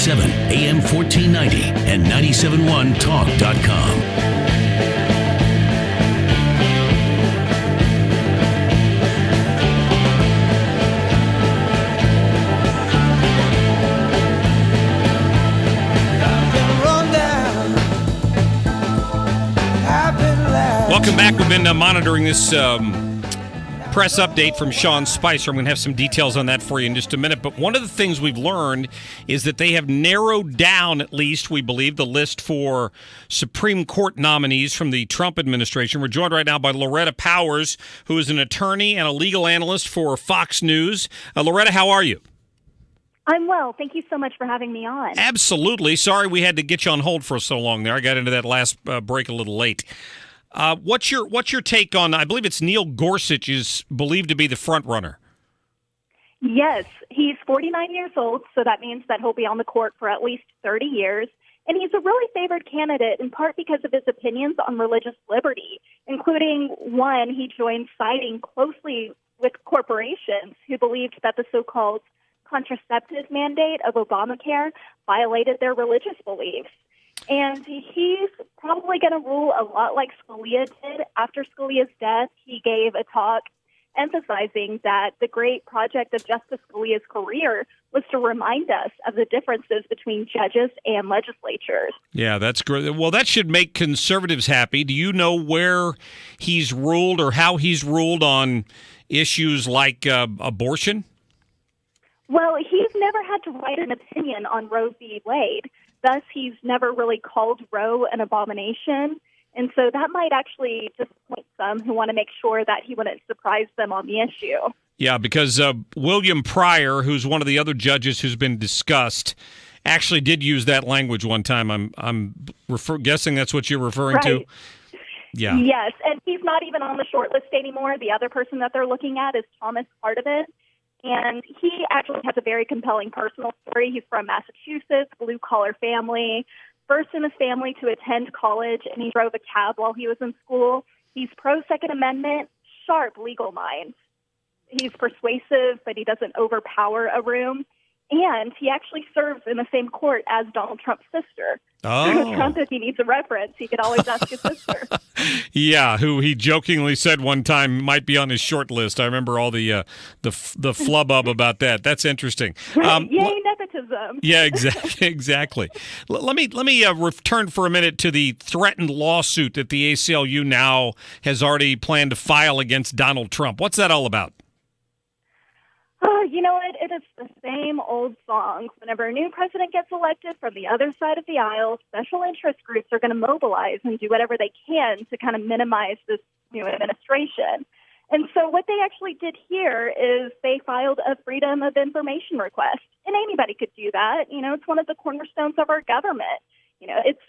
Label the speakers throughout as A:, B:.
A: 98.7 AM 1490 and 97.1talk.com.
B: Welcome back. We've been monitoring this press update from Sean Spicer. I'm going to have some details on that for you in just a minute. But one of the things we've learned is that they have narrowed down, at least, we believe, the list for Supreme Court nominees from the Trump administration. We're joined right now by Loretta Powers, who is an attorney and a legal analyst for Fox News. Loretta, how are you?
C: I'm well. Thank you so much for having me on.
B: Absolutely. Sorry we had to get you on hold for so long there. I got into that last break a little late. What's your take on, I believe it's Neil Gorsuch is believed to be the front runner?
C: Yes, he's 49 years old, so that means that he'll be on the court for at least 30 years. And he's a really favored candidate in part because of his opinions on religious liberty, including one he joined siding closely with corporations who believed that the so-called contraceptive mandate of Obamacare violated their religious beliefs. And he's probably going to rule a lot like Scalia did. After Scalia's death, he gave a talk emphasizing that the great project of Justice Scalia's career was to remind us of the differences between judges and legislatures.
B: Yeah, that's great. Well, that should make conservatives happy. Do you know where he's ruled or how he's ruled on issues like abortion?
C: Well, he's never had to write an opinion on Roe v. Wade. Thus, he's never really called Roe an abomination. And so that might actually disappoint some who want to make sure that he wouldn't surprise them on the issue. Yeah,
B: because William Pryor, who's one of the other judges who's been discussed, actually did use that language one time. I'm guessing that's what you're referring to. Yeah.
C: Yes, and he's not even on the short list anymore. The other person that they're looking at is Thomas Hardavant. And he actually has a very compelling personal story. He's from Massachusetts, blue-collar family, first in his family to attend college, and he drove a cab while he was in school. He's pro-Second Amendment, sharp legal mind. He's persuasive, but he doesn't overpower a room. And he actually serves in the same court as Donald Trump's sister.
B: Oh.
C: Trump, if he needs a reference, he could always ask his sister.
B: Yeah, who he jokingly said one time might be on his short list. I remember all the flubbub about that. That's interesting.
C: Yay, nepotism.
B: Yeah, exactly. Let me return for a minute to the threatened lawsuit that the ACLU now has already planned to file against Donald Trump. What's that all about?
C: You know what? It is the same old song. Whenever a new president gets elected from the other side of the aisle, special interest groups are going to mobilize and do whatever they can to kind of minimize this new administration. And so what they actually did here is they filed a Freedom of Information request. And anybody could do that. You know, it's one of the cornerstones of our government. You know, it's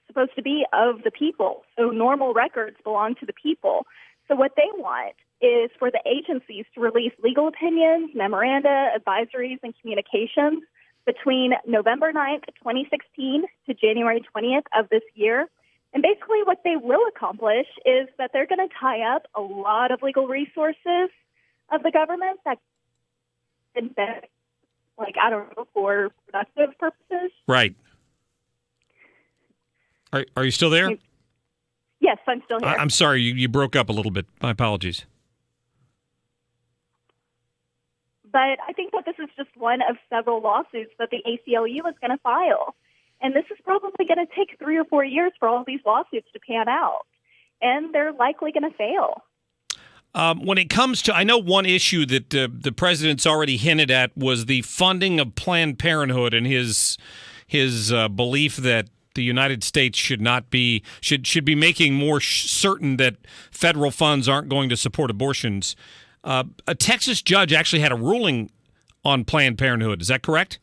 C: supposed to be of the people. So normal records belong to the people. So what they want is for the agencies to release legal opinions, memoranda, advisories, and communications between November 9th, 2016 to January 20th of this year. And basically what they will accomplish is that they're going to tie up a lot of legal resources of the government that can benefit, for productive purposes.
B: Right. Are you still there?
C: Yes, I'm still here.
B: I'm sorry, you broke up a little bit. My apologies.
C: But I think that this is just one of several lawsuits that the ACLU is going to file. And this is probably going to take 3 or 4 years for all of these lawsuits to pan out. And they're likely going to fail.
B: When it comes to, I know one issue that the president's already hinted at was the funding of Planned Parenthood and his belief that the United States should be making more certain that federal funds aren't going to support abortions. A Texas judge actually had a ruling on Planned Parenthood. Is that correct?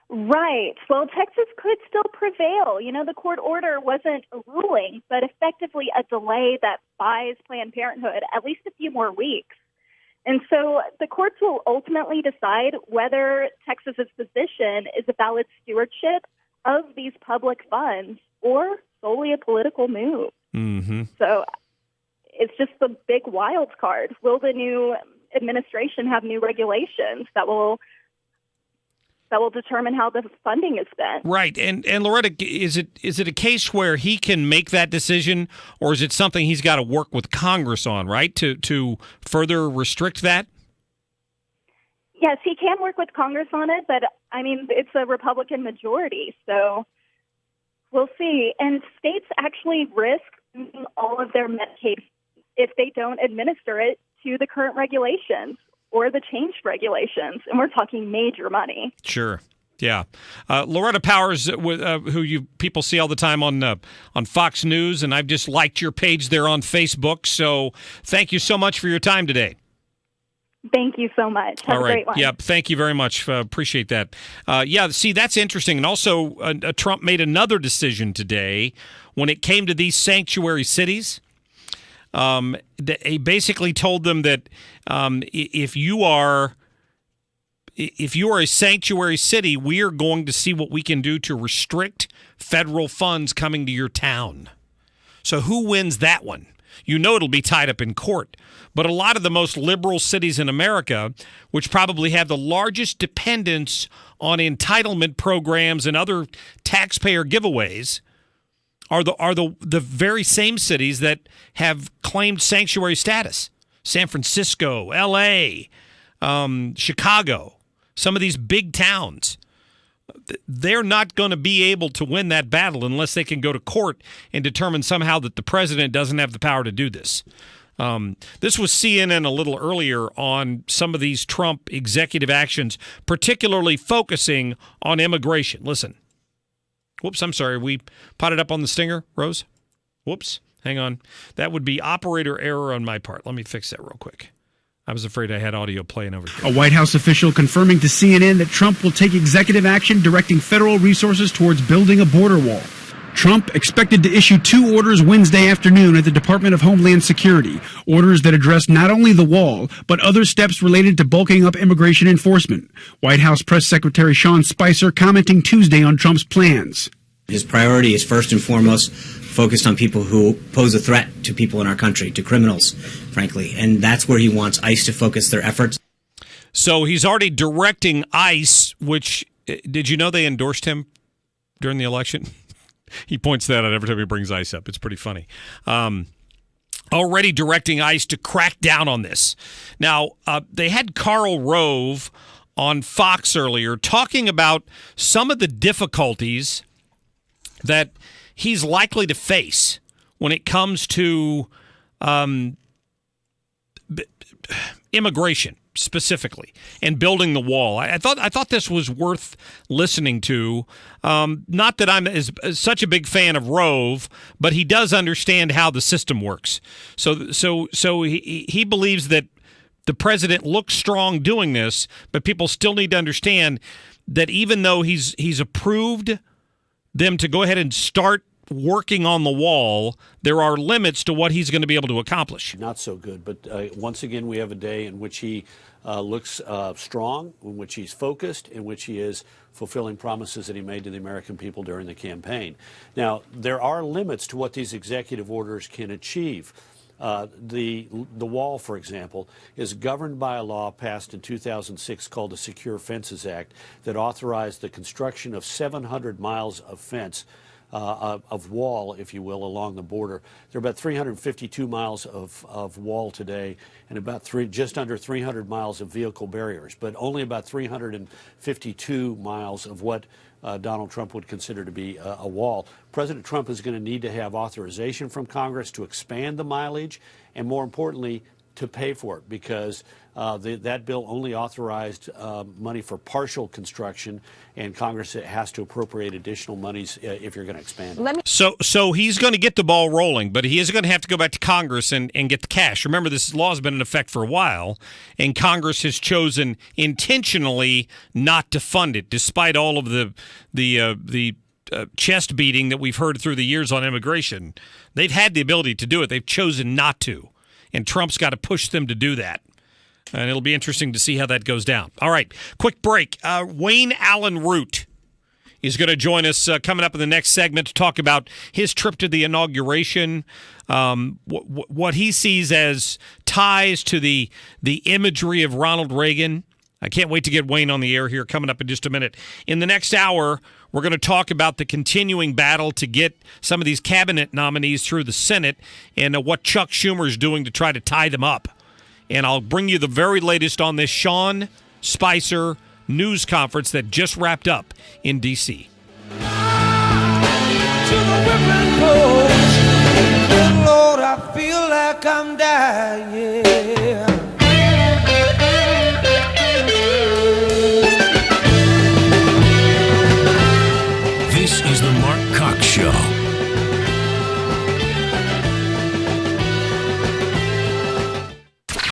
C: Right. Well, Texas could still prevail. You know, the court order wasn't a ruling, but effectively a delay that buys Planned Parenthood at least a few more weeks. And so the courts will ultimately decide whether Texas's position is a valid stewardship of these public funds or solely a political move.
B: Mm-hmm.
C: So it's just the big wild card. Will the new administration have new regulations that will that will determine how the funding is spent.
B: Right. And Loretta, is it a case where he can make that decision, or is it something he's got to work with Congress on, right, to further restrict that?
C: Yes, he can work with Congress on it, but, I mean, it's a Republican majority, so we'll see. And states actually risk losing all of their Medicaid if they don't administer it to the current regulations or the changed regulations, and we're talking major money.
B: Sure. Yeah. Loretta Powers, who people see all the time on Fox News, and I've just liked your page there on Facebook, so thank you so much for your time today.
C: Thank you so much. Have a great one.
B: Yeah, thank you very much. Appreciate that. See, that's interesting. And also, Trump made another decision today when it came to these sanctuary cities. He basically told them that if you are a sanctuary city, we are going to see what we can do to restrict federal funds coming to your town. So who wins that one? You know it'll be tied up in court. But a lot of the most liberal cities in America, which probably have the largest dependence on entitlement programs and other taxpayer giveaways, are the very same cities that have claimed sanctuary status. San Francisco, L.A., Chicago, some of these big towns. They're not going to be able to win that battle unless they can go to court and determine somehow that the president doesn't have the power to do this. This was CNN a little earlier on some of these Trump executive actions, particularly focusing on immigration. Listen. Whoops, I'm sorry. We potted up on the stinger, Rose? Whoops, hang on. That would be operator error on my part. Let me fix that real quick. I was afraid I had audio playing over here.
D: A White House official confirming to CNN that Trump will take executive action directing federal resources towards building a border wall. Trump expected to issue 2 orders Wednesday afternoon at the Department of Homeland Security, orders that address not only the wall, but other steps related to bulking up immigration enforcement. White House Press Secretary Sean Spicer commenting Tuesday on Trump's plans.
E: His priority is first and foremost focused on people who pose a threat to people in our country, to criminals, frankly, and that's where he wants ICE to focus their efforts.
B: So he's already directing ICE, which, did you know they endorsed him during the election? He points that out every time he brings ICE up. It's pretty funny. Already directing ICE to crack down on this. Now, they had Karl Rove on Fox earlier talking about some of the difficulties that he's likely to face when it comes to immigration specifically and building the wall. I thought this was worth listening to. Not that I'm such a big fan of Rove, but he does understand how the system works. So he believes that the president looks strong doing this, but people still need to understand that even though he's approved them to go ahead and start working on the wall, there are limits to what he's going to be able to accomplish.
F: Not so good, but once again, we have a day in which he looks strong, in which he's focused, in which he is fulfilling promises that he made to the American people during the campaign. Now, there are limits to what these executive orders can achieve. The wall, for example, is governed by a law passed in 2006 called the Secure Fences Act that authorized the construction of 700 miles of fence, of wall, if you will, along the border. There are about 352 miles of wall today and about just under 300 miles of vehicle barriers, but only about 352 miles of what Donald Trump would consider to be a wall. President Trump is going to need to have authorization from Congress to expand the mileage and, more importantly, to pay for it, because that bill only authorized money for partial construction, and Congress has to appropriate additional monies if you're going to expand it.
B: So he's going to get the ball rolling, but he is going to have to go back to Congress and get the cash. Remember, this law has been in effect for a while, and Congress has chosen intentionally not to fund it, despite all of the chest beating that we've heard through the years on immigration. They've had the ability to do it. They've chosen not to. And Trump's got to push them to do that. And it'll be interesting to see how that goes down. All right, quick break. Wayne Allen Root is going to join us coming up in the next segment to talk about his trip to the inauguration, what he sees as ties to the imagery of Ronald Reagan I can't wait to get Wayne on the air here coming up in just a minute. In the next hour, we're going to talk about the continuing battle to get some of these cabinet nominees through the Senate and what Chuck Schumer is doing to try to tie them up. And I'll bring you the very latest on this Sean Spicer news conference that just wrapped up in D.C.
G: To the whipping post, Lord, I feel like I'm dying.